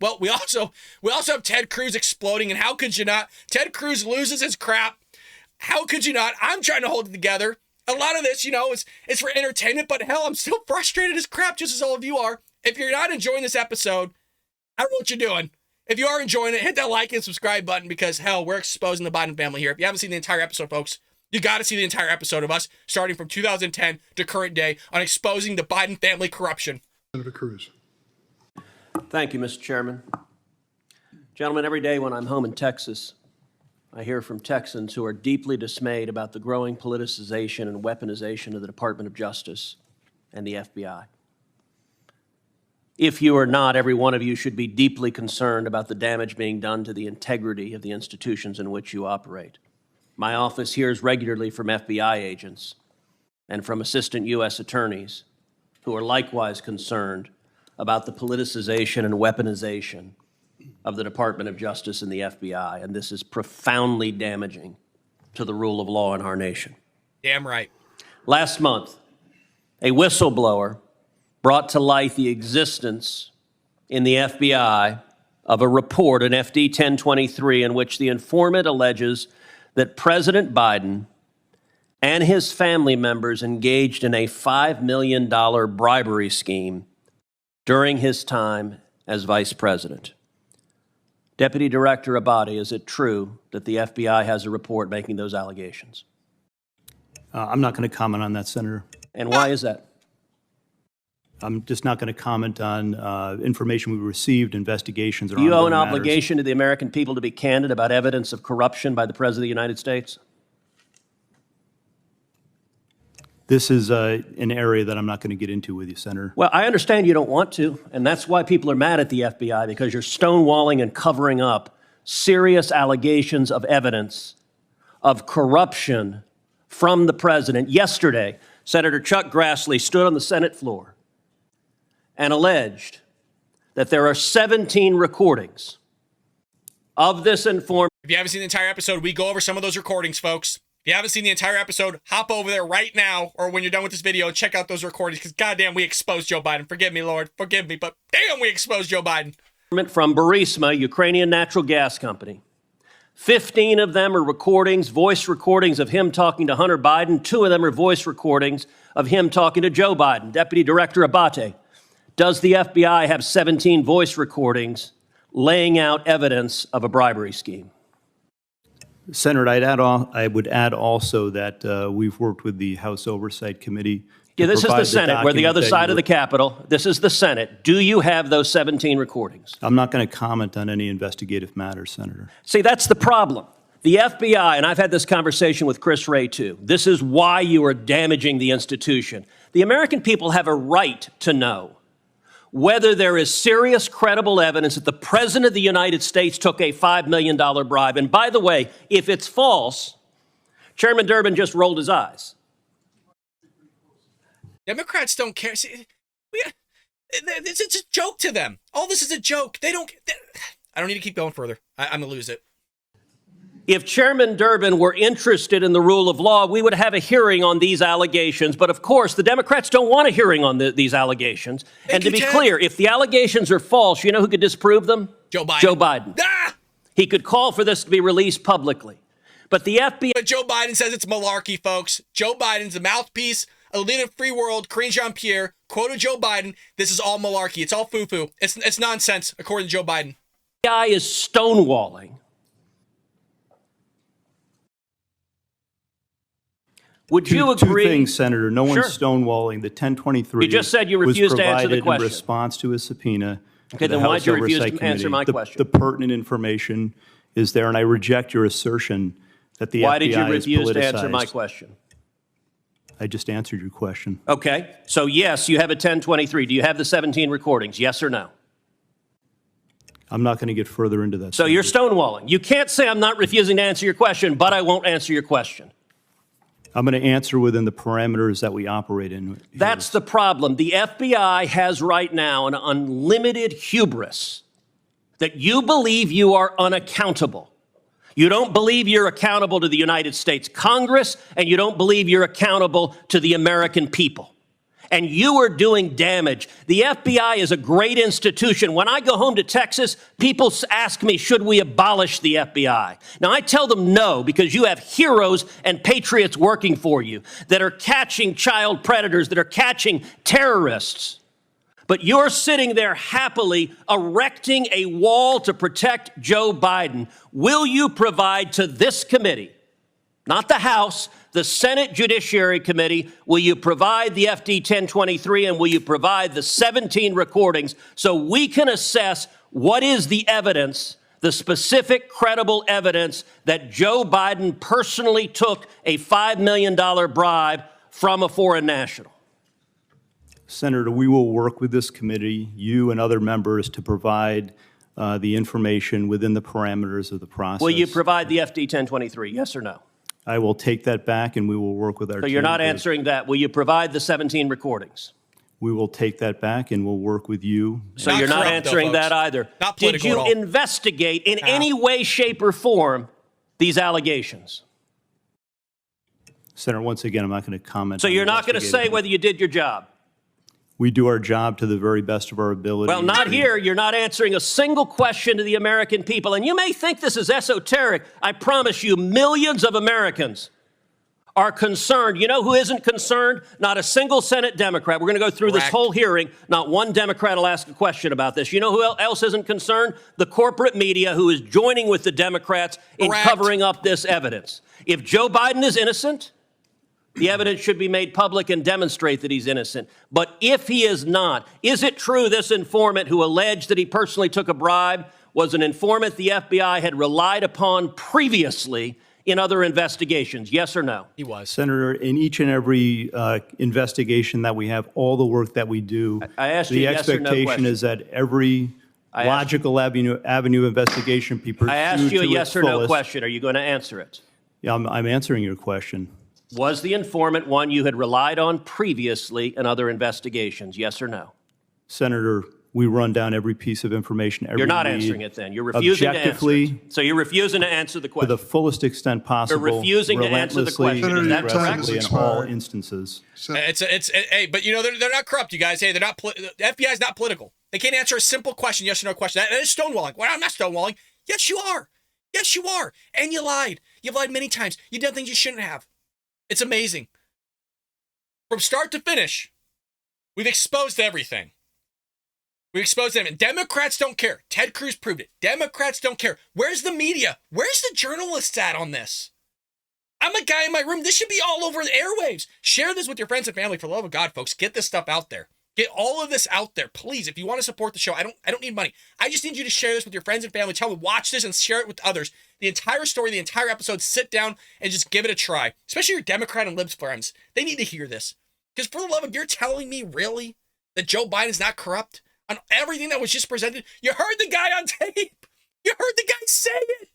Well, we also have Ted Cruz exploding, and how could you not? Ted Cruz loses his crap. How could you not? I'm trying to hold it together. A lot of this, is for entertainment, but hell, I'm still frustrated as crap, just as all of you are. If you're not enjoying this episode, I don't know what you're doing. If you are enjoying it, hit that like and subscribe button because, hell, we're exposing the Biden family here. If you haven't seen the entire episode, folks, you got to see the entire episode of us starting from 2010 to current day on exposing the Biden family corruption. Senator Cruz. Thank you, Mr. Chairman. Gentlemen, every day when I'm home in Texas, I hear from Texans who are deeply dismayed about the growing politicization and weaponization of the Department of Justice and the FBI. If you are not, every one of you should be deeply concerned about the damage being done to the integrity of the institutions in which you operate. My office hears regularly from FBI agents and from assistant U.S. attorneys who are likewise concerned about the politicization and weaponization of the Department of Justice and the FBI, and this is profoundly damaging to the rule of law in our nation. Damn right. Last month, a whistleblower brought to light the existence in the FBI of a report, an FD 1023, in which the informant alleges that President Biden and his family members engaged in a $5 million bribery scheme during his time as vice president. Deputy Director Abbate, is it true that the FBI has a report making those allegations? I'm not going to comment on that, Senator. And why is that? I'm just not going to comment on information we received, investigations, or Do you owe an ongoing matters. obligation to the American people to be candid about evidence of corruption by the President of the United States? This is an area that I'm not going to get into with you, Senator. Well, I understand you don't want to, and that's why people are mad at the FBI, because you're stonewalling and covering up serious allegations of evidence of corruption from the president. Yesterday, Senator Chuck Grassley stood on the Senate floor and alleged that there are 17 recordings of this informant. If you haven't seen the entire episode, we go over some of those recordings, folks. If you haven't seen the entire episode, hop over there right now or when you're done with this video and check out those recordings because goddamn, we exposed Joe Biden. Forgive me, Lord. Forgive me, but damn, we exposed Joe Biden. From Burisma, Ukrainian natural gas company. 15 of them are recordings, voice recordings of him talking to Hunter Biden. 2 of them are voice recordings of him talking to Joe Biden. Deputy Director Abbate, does the FBI have 17 voice recordings laying out evidence of a bribery scheme? Senator, I would add also that we've worked with the House Oversight Committee. Yeah, this is the Senate. We're the other side of the Capitol. This is the Senate. Do you have those 17 recordings? I'm not going to comment on any investigative matters, Senator. See, that's the problem. The FBI, and I've had this conversation with Chris Wray too, this is why you are damaging the institution. The American people have a right to know whether there is serious, credible evidence that the President of the United States took a $5 million bribe. And by the way, if it's false, Chairman Durbin just rolled his eyes. Democrats don't care. See, it's a joke to them. All this is a joke. I don't need to keep going further. I'm going to lose it. If Chairman Durbin were interested in the rule of law, we would have a hearing on these allegations. But of course, the Democrats don't want a hearing on these allegations. And to be clear, if the allegations are false, you know who could disprove them? Joe Biden. Joe Biden. Ah! He could call for this to be released publicly. But the FBI... But Joe Biden says it's malarkey, folks. Joe Biden's the mouthpiece of the leader of free world, Karine Jean-Pierre, quoted Joe Biden. This is all malarkey. It's all foo-foo. It's nonsense, according to Joe Biden. The FBI is stonewalling. Would you agree? Two things, Senator. No Sure. one's stonewalling. The 1023 You just said you refused to answer the was provided question. in response to a subpoena. Okay, to the then why'd House you refuse Oversight to answer Committee. my question? The pertinent information is there, and I reject your assertion that the Why FBI did you is refuse to answer politicized. my question? I just answered your question. Okay, so yes, you have a 1023. Do you have the 17 recordings, yes or no? I'm not going to get further into that. So you're stonewalling. You can't say I'm not refusing to answer your question, but I won't answer your question. I'm going to answer within the parameters that we operate in. here. That's the problem. The FBI has right now an unlimited hubris that you believe you are unaccountable. You don't believe you're accountable to the United States Congress, and you don't believe you're accountable to the American people. And you are doing damage. The FBI is a great institution. When I go home to Texas, people ask me, should we abolish the FBI? Now, I tell them no, because you have heroes and patriots working for you that are catching child predators, that are catching terrorists. But you're sitting there happily erecting a wall to protect Joe Biden. Will you provide to this committee, not the House, the Senate Judiciary Committee, will you provide the FD 1023 and will you provide the 17 recordings so we can assess what is the evidence, the specific credible evidence that Joe Biden personally took a $5 million bribe from a foreign national? Senator, we will work with this committee, you and other members, to provide the information within the parameters of the process. Will you provide the FD 1023, yes or no? I will take that back and we will work with our So team. you're not answering that. Will you provide the 17 recordings? We will take that back and we'll work with you. So Not you're not corrupt, answering though, that folks. either. Not Did political you at all. investigate in any way, shape, or form these allegations? Senator, once again, I'm not going to comment. So on you're not going to say investigative- whether you did your job? We do our job to the very best of our ability. Well, not here. You're not answering a single question to the American people. And you may think this is esoteric. I promise you, millions of Americans are concerned. You know who isn't concerned? Not a single Senate Democrat. We're going to go through this Correct. whole hearing. Not one Democrat will ask a question about this. You know who else isn't concerned? The corporate media, who is joining with the Democrats in Correct. covering up this evidence. If Joe Biden is innocent, the evidence should be made public and demonstrate that he's innocent. But if he is not, is it true this informant who alleged that he personally took a bribe was an informant the FBI had relied upon previously in other investigations? Yes or no? He was. Senator, in each and every investigation that we have, all the work that we do, I asked you the a yes or no expectation question. is that every asked- logical avenue of investigation be pursued I asked you a to yes its or no fullest. question. Are you going to answer it? Yeah, I'm answering your question. Was the informant one you had relied on previously in other investigations? Yes or no? Senator, we run down every piece of information, every You're not lead, answering it then. You're refusing to answer objectively, it. So you're refusing to answer the to question. the fullest extent possible, refusing to answer the relentlessly, question. Is that correct? aggressively in all instances. Hey, but you know they're not corrupt, you guys. Hey, they're not. The FBI is not political. They can't answer a simple question, yes or no question. That is stonewalling. Well, I'm not stonewalling. Yes, you are. Yes, you are. And you lied. You've lied many times. You've done things you shouldn't have. It's amazing. From start to finish, we've exposed everything. We exposed them. And Democrats don't care. Ted Cruz proved it. Democrats don't care. Where's the media? Where's the journalists at on this? I'm a guy in my room. This should be all over the airwaves. Share this with your friends and family. For the love of God, folks, get this stuff out there. Get all of this out there, please. If you want to support the show, I don't need money. I just need you to share this with your friends and family. Tell them, watch this and share it with others. The entire story, the entire episode, sit down and just give it a try. Especially your Democrat and Libs friends. They need to hear this. Because for the love of, you're telling me really that Joe Biden's not corrupt on everything that was just presented? You heard the guy on tape. You heard the guy say it.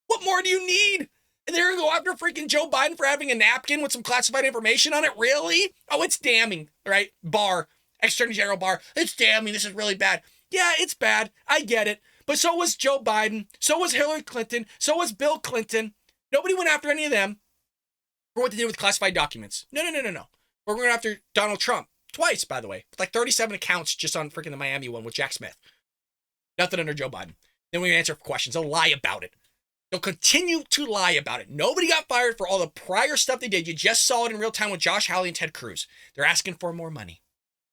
What more do you need? And they're going to go after freaking Joe Biden for having a napkin with some classified information on it? Really? Oh, it's damning, right? Barr, Attorney General Barr. It's damning. This is really bad. Yeah, it's bad. I get it. But so was Joe Biden. So was Hillary Clinton. So was Bill Clinton. Nobody went after any of them for what they did with classified documents. No. We're going after Donald Trump. Twice, by the way. With like 37 accounts just on freaking the Miami one with Jack Smith. Nothing under Joe Biden. Then we answer questions. They'll lie about it. They'll continue to lie about it. Nobody got fired for all the prior stuff they did. You just saw it in real time with Josh Hawley and Ted Cruz. They're asking for more money.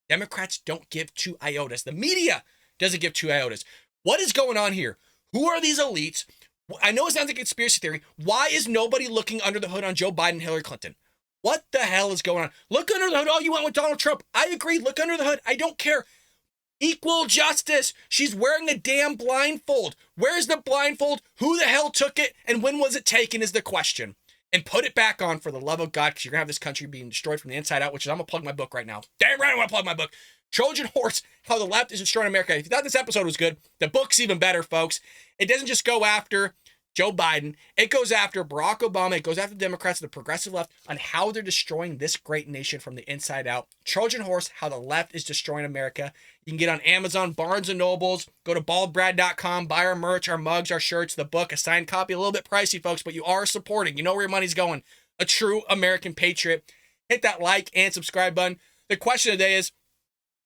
Democrats don't give 2 iotas. The media doesn't give 2 iotas. What is going on here? Who are these elites? I know it sounds like a conspiracy theory. Why is nobody looking under the hood on Joe Biden and Hillary Clinton? What the hell is going on? Look under the hood. Oh, you went with Donald Trump. I agree. Look under the hood. I don't care. Equal justice. She's wearing a damn blindfold. Where's the blindfold? Who the hell took it? And when was it taken is the question. And put it back on for the love of God, because you're going to have this country being destroyed from the inside out, which is, I'm going to plug my book right now. Damn right, I want to plug my book. Trojan Horse, How the Left is Destroying America. If you thought this episode was good, the book's even better, folks. It doesn't just go after Joe Biden. It goes after Barack Obama. It goes after the Democrats and the progressive left on how they're destroying this great nation from the inside out. Trojan Horse, How the Left is Destroying America. You can get on Amazon, Barnes & Nobles. Go to baldbrad.com. Buy our merch, our mugs, our shirts, the book, a signed copy. A little bit pricey, folks, but you are supporting. You know where your money's going. A true American patriot. Hit that like and subscribe button. The question today is,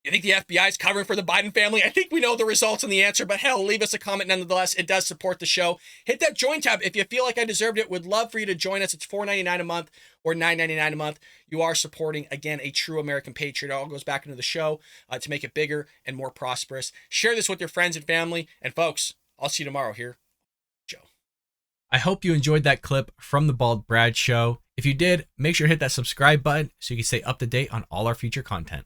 you think the FBI is covering for the Biden family? I think we know the results and the answer, but hell, leave us a comment nonetheless. It does support the show. Hit that join tab if you feel like I deserved it. Would love for you to join us. It's $4.99 a month or $9.99 a month. You are supporting, again, a true American patriot. It all goes back into the show to make it bigger and more prosperous. Share this with your friends and family. And folks, I'll see you tomorrow here. Joe. I hope you enjoyed that clip from the Bald Brad Show. If you did, make sure to hit that subscribe button so you can stay up to date on all our future content.